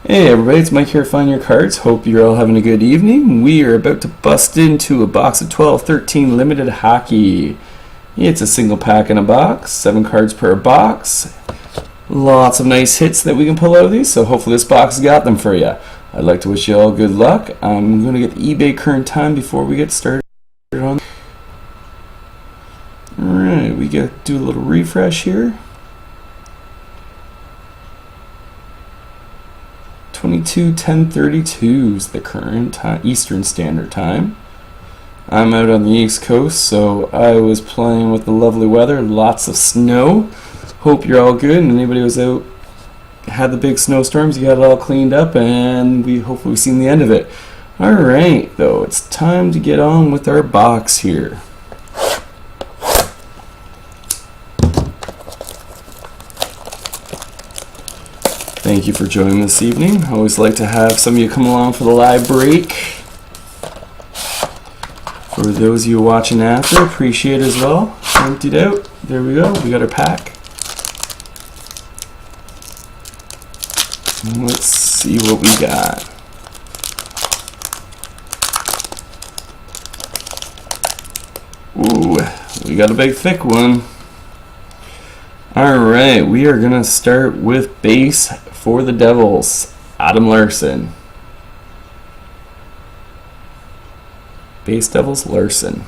Hey everybody, it's Mike here at Find Your Cards. Hope you're all having a good evening. We are about to bust into a box of 12-13 limited hockey. It's a single pack in a box, 7 cards per box. Lots of nice hits that we can pull out of these, so hopefully this box got them for you. I'd like to wish you all good luck. I'm going to get the eBay current time before we get started on. Alright, we got to do a little refresh here. 22:10:32 is the current time, Eastern Standard Time. I'm out on the East Coast, so I was playing with the lovely weather, lots of snow. Hope you're all good, and anybody who's out had the big snowstorms, you got it all cleaned up, and we hopefully seen the end of it. Alright, though, it's time to get on with our box here. Thank you for joining this evening. I always like to have some of you come along for the live break. For those of you watching after, appreciate it as well. Emptied out. There we go. We got our pack. Let's see what we got. Ooh, we got a big thick one. Alright, we are going to start with base for the Devils, Adam Larson. Base Devils, Larson.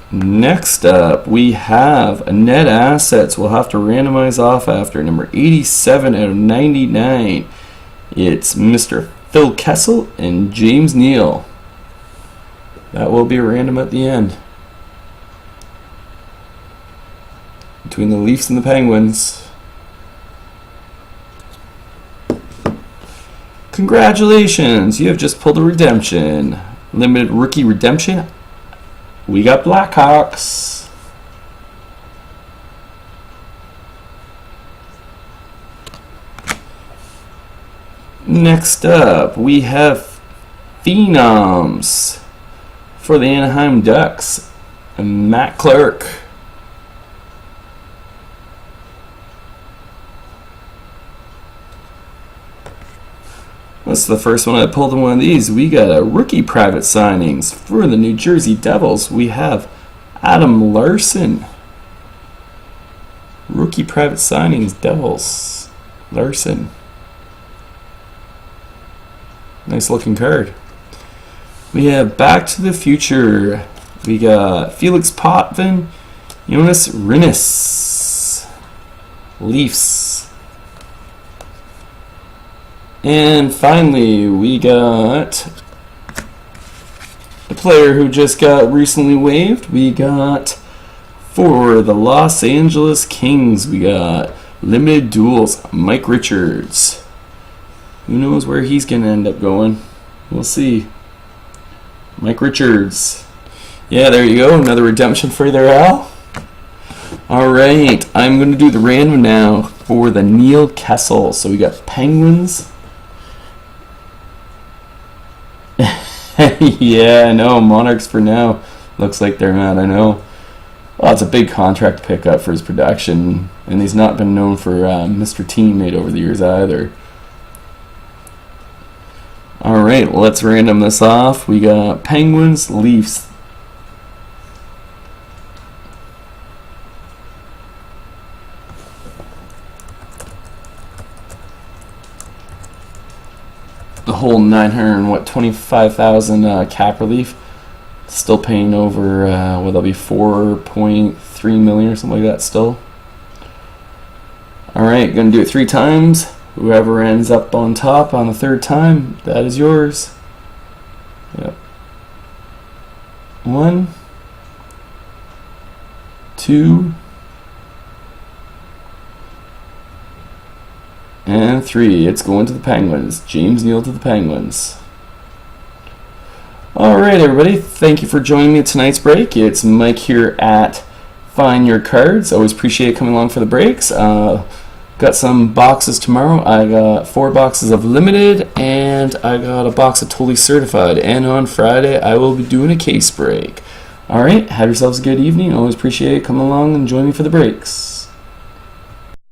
Next up, we have a net assets. We'll have to randomize off after number 87 out of 99. It's Mr. Phil Kessel and James Neal. That will be random at the end. Between the Leafs and the Penguins. Congratulations, you have just pulled a redemption. Limited rookie redemption. We got Blackhawks. Next up, we have Phenoms for the Anaheim Ducks. And Matt Clark. That's the first one I pulled in one of these. We got a rookie private signings for the New Jersey Devils. We have Adam Larson. Rookie private signings, Devils. Larson. Nice looking card. We have Back to the Future. We got Felix Potvin, Jonas Rinnes. Leafs. And finally, we got a player who just got recently waived. We got, for the Los Angeles Kings, we got limited duels, Mike Richards. Who knows where he's going to end up going? We'll see. Mike Richards. Yeah, there you go. Another redemption for you there, Al. Alright, I'm going to do the random now for the Neil Kessel. So we got Penguins. Yeah, I know. Monarchs for now. Looks like they're mad, I know. Well, it's a big contract pickup for his production, and he's not been known for Mr. Teammate over the years either. Alright, let's random this off. We got Penguins, Leafs. The whole 925,000 cap relief, still paying over what that'll be 4.3 million or something like that still. Alright, gonna do it 3 times. Whoever ends up on top on the 3rd time, that is yours. Yep. 1, 2, and 3. It's going to the Penguins. James Neal to the Penguins. Alright, everybody. Thank you for joining me at tonight's break. It's Mike here at Find Your Cards. Always appreciate coming along for the breaks. Got some boxes tomorrow. I got 4 boxes of limited, and I got a box of totally certified. And on Friday, I will be doing a case break. Alright, have yourselves a good evening. Always appreciate it. Come along and join me for the breaks.